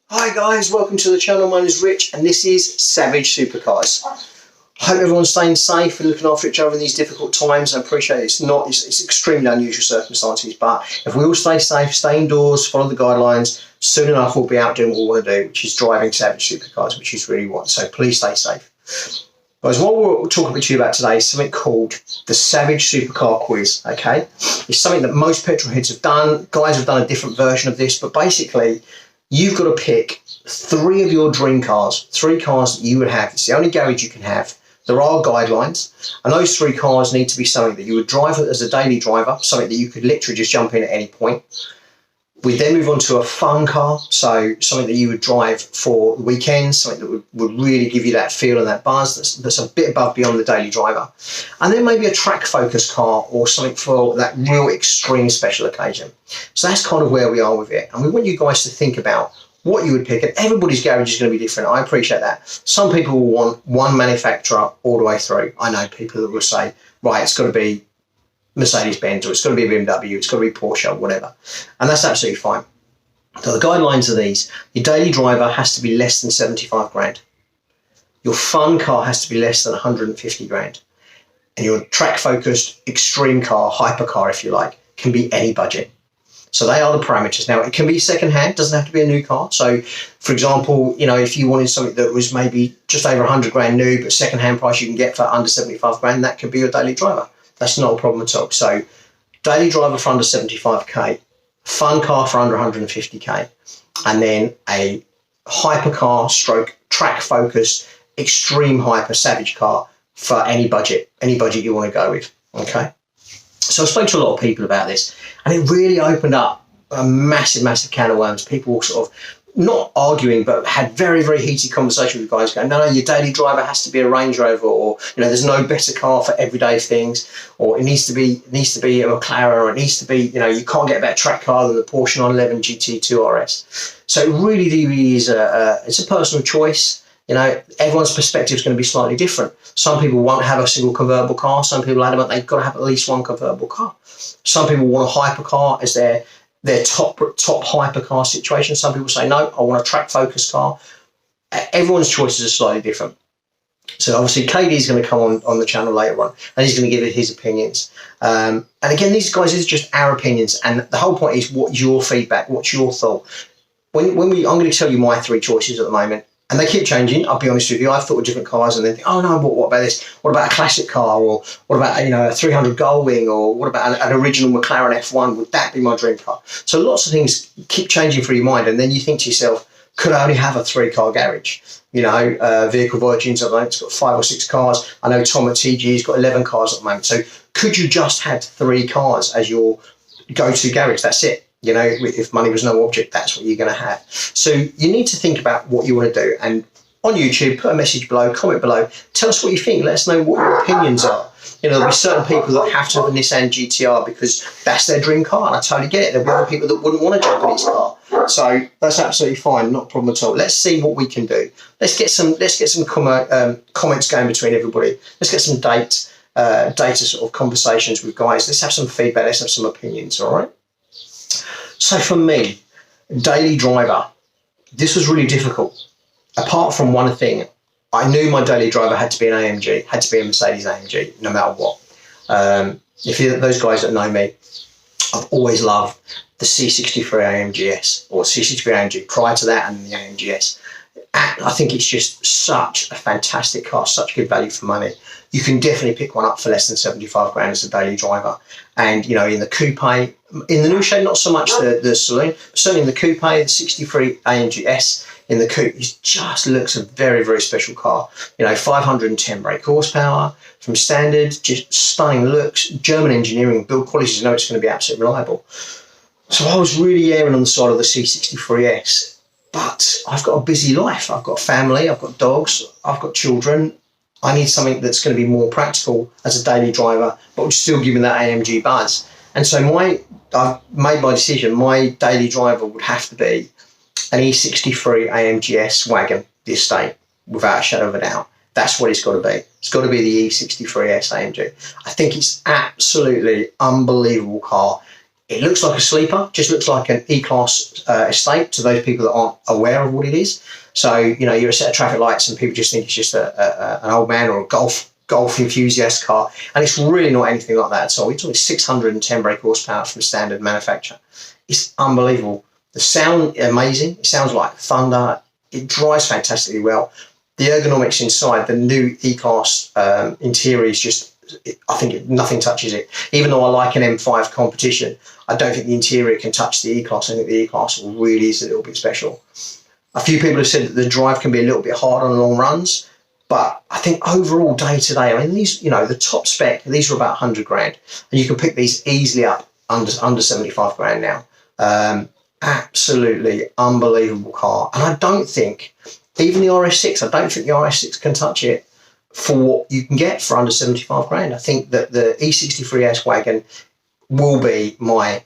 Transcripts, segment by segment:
Hi guys, welcome to the channel. My name is Rich and this is Savage Supercars. Hope everyone's staying safe and looking after each other in these difficult times. I appreciate it's extremely unusual circumstances, but if we all stay safe, stay indoors, follow the guidelines, soon enough we'll be out doing what we want to do, which is driving Savage Supercars, which is really what. So please stay safe. Guys, what we're talking to you about today is something called the Savage Supercar Quiz, okay? It's something that most petrol heads have done. Guys have done a different version of this, but basically you've got to pick three of your dream cars, three cars that you would have. It's the only garage you can have. There are guidelines, and those three cars need to be something that you would drive as a daily driver, something that you could literally just jump in at any point. We then move on to a fun car, so something that you would drive for the weekends, something that would really give you that feel and that buzz that's a bit above beyond the daily driver. And then maybe a track focused car or something for that real extreme special occasion. So that's kind of where we are with it. And we want you guys to think about what you would pick, and everybody's garage is going to be different. I appreciate that. Some people will want one manufacturer all the way through. I know people that will say, right, it's got to be Mercedes-Benz, or it's got to be BMW, it's got to be Porsche, or whatever. And that's absolutely fine. So the guidelines are these. Your daily driver has to be less than 75 grand. Your fun car has to be less than 150 grand. And your track-focused extreme car, hypercar if you like, can be any budget. So they are the parameters. Now, it can be second-hand, doesn't have to be a new car. So, for example, you know, if you wanted something that was maybe just over 100 grand new, but second-hand price you can get for under 75 grand, that could be your daily driver. That's not a problem at all. So, daily driver for under 75k, fun car for under 150k, and then a hypercar stroke track-focused extreme hyper savage car for any budget you want to go with, okay? So I spoke to a lot of people about this, and it really opened up a massive can of worms. People sort of not arguing, but had very heated conversations with guys going, no, your daily driver has to be a Range Rover, or you know, there's no better car for everyday things, or it needs to be a McLaren, or it needs to be, you know, you can't get a better track car than the Porsche 911 GT2 RS. So it really is it's a personal choice. You know, everyone's perspective is going to be slightly different. Some people won't have a single convertible car. Some people adamant they've got to have at least one convertible car. Some people want a hypercar as their top hypercar situation. Some people say, no, I want a track focused car. Everyone's choices are slightly different. So obviously KD is going to come on the channel later on, and he's going to give his opinions. And again, these guys, these are just our opinions. And the whole point is, what's your feedback? What's your thought? I'm going to tell you my three choices at the moment. And they keep changing, I'll be honest with you. I've thought of different cars and then think, oh no, what about this? What about a classic car? Or what about, you know, a 300 Gullwing? Or what about an original McLaren F1? Would that be my dream car? So lots of things keep changing through your mind. And then you think to yourself, could I only have a 3-car garage? You know, Vehicle Virgins, I don't know, it's got 5 or 6 cars. I know Tom at TG's got 11 cars at the moment. So could you just have 3 cars as your go-to garage? That's it. You know, if money was no object, that's what you're going to have. So you need to think about what you want to do. And on YouTube, put a message below, comment below, tell us what you think. Let us know what your opinions are. You know, there'll be certain people that have to have a Nissan GTR because that's their dream car, and I totally get it. There'll be other people that wouldn't want a Japanese car. So that's absolutely fine, not a problem at all. Let's see what we can do. Let's get some comments going between everybody. Let's get some data sort of conversations with guys. Let's have some feedback. Let's have some opinions. All right. So for me, daily driver, this was really difficult. Apart from one thing, I knew my daily driver had to be an AMG, had to be a Mercedes AMG, no matter what. If you're those guys that know me, I've always loved the C63 AMGS or C63 AMG prior to that, and the AMGS. I think it's just such a fantastic car, such good value for money. You can definitely pick one up for less than 75 grand as a daily driver. And, you know, in the coupe, in the new shape, not so much the saloon, but certainly in the coupe, the 63 AMGS in the coupe, it just looks a very special car. You know, 510 brake horsepower from standard, just stunning looks, German engineering, build qualities, you know it's going to be absolutely reliable. So I was really erring on the side of the C63S. But I've got a busy life. I've got family, I've got dogs, I've got children. I need something that's going to be more practical as a daily driver, but would still give me that AMG buzz. And so I've made my decision. My daily driver would have to be an E63 AMGS wagon, the estate, without a shadow of a doubt. That's what it's got to be. It's got to be the E63S AMG. I think it's absolutely unbelievable car. It looks like a sleeper, just looks like an E-Class estate to those people that aren't aware of what it is. So, you know, you're a set of traffic lights and people just think it's just an old man or a golf enthusiast car. And it's really not anything like that at all. We're talking 610 brake horsepower from standard manufacturer. It's unbelievable. The sound, amazing. It sounds like thunder. It drives fantastically well. The ergonomics inside, the new E-Class interior is just, I think nothing touches it. Even though I like an M5 competition, I don't think the interior can touch the E-Class. I think the E-Class really is a little bit special. A few people have said that the drive can be a little bit hard on long runs, but I think overall day to day, I mean, these, you know, the top spec, these are about 100 grand, and you can pick these easily up under 75 grand now. Absolutely unbelievable car. And I don't think, even the RS6, I don't think the RS6 can touch it for what you can get for under 75 grand. I think that the E63 wagon will be my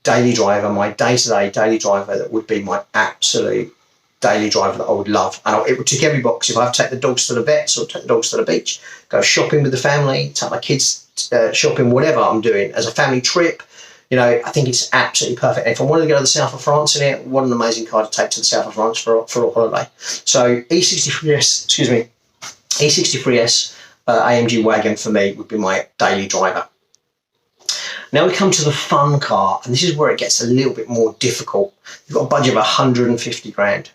daily driver, my day-to-day daily driver. That would be my absolute daily driver that I would love. And it would tick every box. If I have to take the dogs to the vets or take the dogs to the beach, go shopping with the family, take my kids shopping, whatever I'm doing, as a family trip, you know, I think it's absolutely perfect. And if I wanted to go to the south of France in it, what an amazing car to take to the south of France for a holiday. So E63S, excuse me, E63S AMG wagon for me would be my daily driver. Now we come to the fun car, and this is where it gets a little bit more difficult. You've got a budget of 150 grand.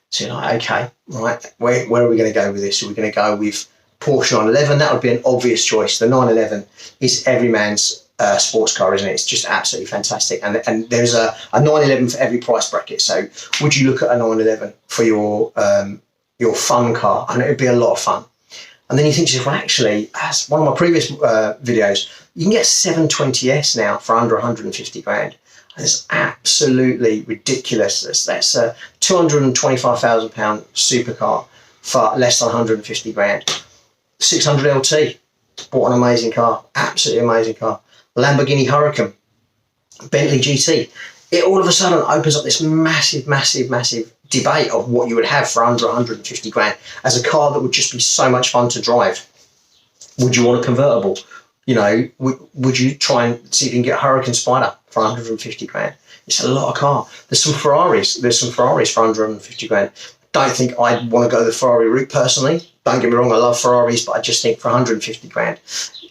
So you're like, okay, right, where are we going to go with this? Are we going to go with Porsche 911? That would be an obvious choice. The 911 is every man's sports car, isn't it? It's just absolutely fantastic. And there's a 911 for every price bracket. So would you look at a 911 for your fun car? And it would be a lot of fun. And then you think to yourself, well, actually, as one of my previous videos, you can get 720S now for under 150 grand. It's absolutely ridiculous. That's a £225,000 supercar for less than 150 grand. 600 LT, bought an amazing car, absolutely amazing car. Lamborghini Huracan, Bentley GT. It all of a sudden opens up this massive, massive, massive debate of what you would have for under 150 grand as a car that would just be so much fun to drive. Would you want a convertible? You know, would you try and see if you can get a Huracan Spider for 150 grand? It's a lot of car. There's some Ferraris for under 150 grand. Don't think I'd want to go the Ferrari route personally. Don't get me wrong, I love Ferraris, but I just think for 150 grand,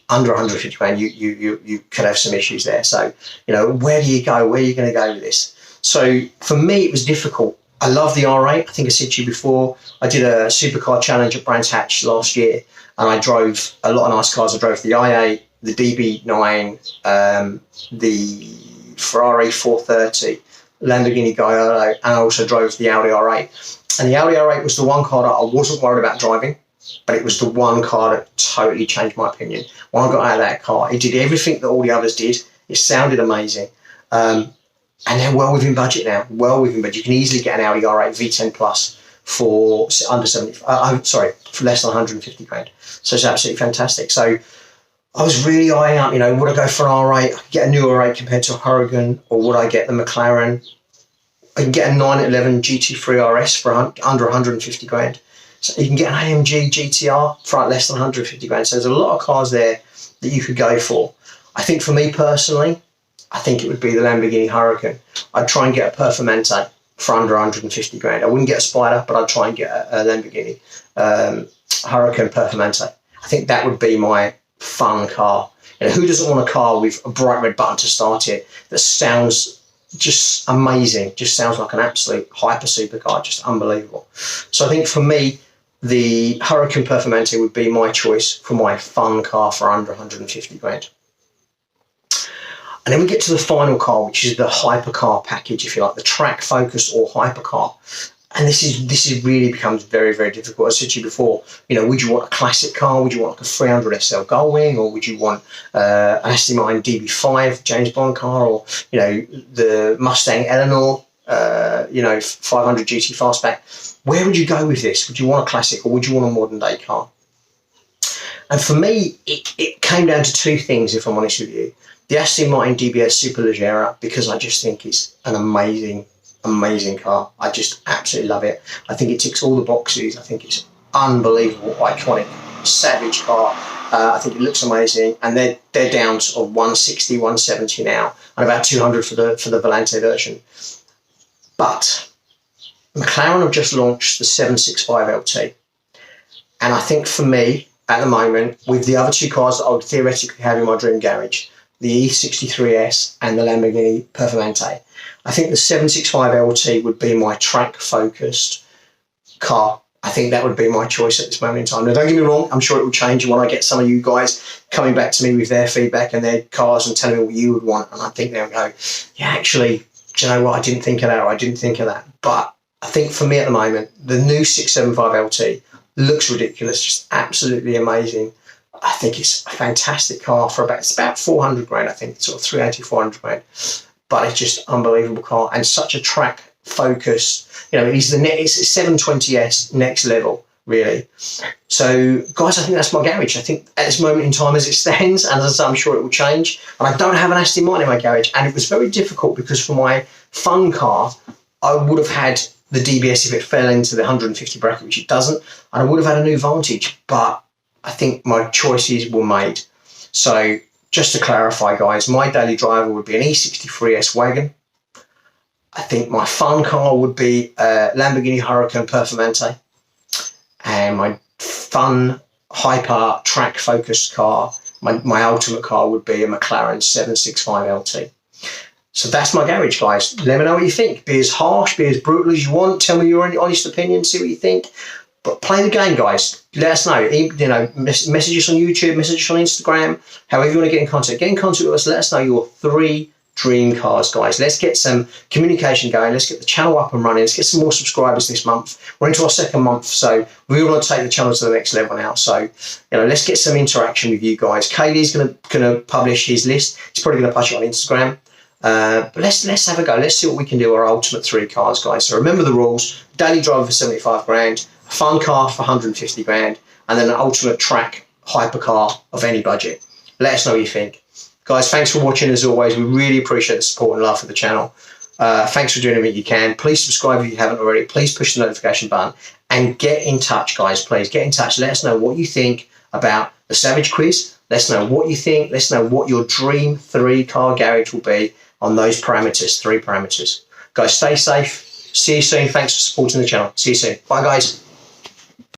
under 150 grand, you could have some issues there. So, you know, where do you go? Where are you going to go with this? So for me, it was difficult. I love the R8. I think I said to you before, I did a supercar challenge at Brands Hatch last year, and I drove a lot of nice cars. I drove the i8, the DB9, the Ferrari 430, Lamborghini Gallardo, and I also drove the Audi R8. And the Audi R8 was the one car that I wasn't worried about driving, but it was the one car that totally changed my opinion. When I got out of that car, it did everything that all the others did. It sounded amazing. And they're well within budget now, well within budget. You can easily get an Audi R8 V10 Plus for under 70, for less than 150 grand. So it's absolutely fantastic. So I was really eyeing up, you know, would I go for an R8, get a new R8 compared to a Huracan, or would I get the McLaren? I can get a 911 GT3 RS for under 150 grand. So you can get an AMG GTR for less than 150 grand. So there's a lot of cars there that you could go for. I think for me personally, I think it would be the Lamborghini Huracan. I'd try and get a Performante for under 150 grand. I wouldn't get a Spider, but I'd try and get a Lamborghini Huracan Performante. I think that would be my fun car. You know, who doesn't want a car with a bright red button to start it that sounds just amazing, just sounds like an absolute hyper supercar, just unbelievable. So I think for me, the Huracan Performante would be my choice for my fun car for under 150 grand. And then we get to the final car, which is the hypercar package, if you like, the track focus or hypercar. And this is really becomes very, very difficult. As I said to you before, you know, would you want a classic car? Would you want like a 300 SL Gullwing, or would you want an Aston Martin DB5 James Bond car, or, you know, the Mustang Eleanor, you know, 500 GT Fastback? Where would you go with this? Would you want a classic, or would you want a modern day car? And for me, it came down to two things, if I'm honest with you. The Aston Martin DBS Superleggera, because I just think it's an amazing car. I just absolutely love it. I think it ticks all the boxes. I think it's unbelievable, iconic, savage car. I think it looks amazing, and they're down to 160, 170 now, and about 200 for the Volante version. But McLaren have just launched the 765 LT, and I think for me at the moment, with the other two cars that I would theoretically have in my dream garage, the E63S and the Lamborghini Performante, I think the 765 LT would be my track-focused car. I think that would be my choice at this moment in time. Now, don't get me wrong, I'm sure it will change when I get some of you guys coming back to me with their feedback and their cars and telling me what you would want. And I think they'll go, yeah, actually, do you know what? I didn't think of that, or I didn't think of that. But I think for me at the moment, the new 675 LT looks ridiculous, just absolutely amazing. I think it's a fantastic car for it's about 400 grand, I think, sort of 380, 400 grand. But it's just an unbelievable car and such a track focus. You know, it's a 720S next level, really. So, guys, I think that's my garage. I think at this moment in time as it stands, and as I say, I'm sure it will change. And I don't have an Aston Martin in my garage. And it was very difficult because for my fun car, I would have had the DBS if it fell into the 150 bracket, which it doesn't. And I would have had a new Vantage. But I think my choices were made. So, just to clarify, guys, my daily driver would be an E63S wagon. I think my fun car would be a Lamborghini Huracan Performante. And my fun, hyper, track-focused car, my ultimate car would be a McLaren 765 LT. So that's my garage, guys. Let me know what you think. Be as harsh, be as brutal as you want. Tell me your honest opinion, see what you think. But play the game, guys. Let us know. You know, message us on YouTube, message us on Instagram, however you want to get in contact. Get in contact with us. Let us know your 3 dream cars, guys. Let's get some communication going. Let's get the channel up and running. Let's get some more subscribers this month. We're into our 2nd month, so we want to take the channel to the next level now. So, you know, let's get some interaction with you guys. Kaylee's gonna publish his list. He's probably gonna push it on Instagram. But let's have a go. Let's see what we can do. Our ultimate 3 cars, guys. So remember the rules: daily driver for 75 grand, a fun car for 150 grand, and then an ultimate track hypercar of any budget. Let us know what you think. Guys, thanks for watching as always. We really appreciate the support and love for the channel. Thanks for doing what you can. Please subscribe if you haven't already. Please push the notification button and get in touch, guys. Please get in touch. Let us know what you think about the Savage quiz. Let us know what you think. Let us know what your dream 3 car garage will be on those parameters, 3 parameters. Guys, stay safe. See you soon. Thanks for supporting the channel. See you soon. Bye, guys.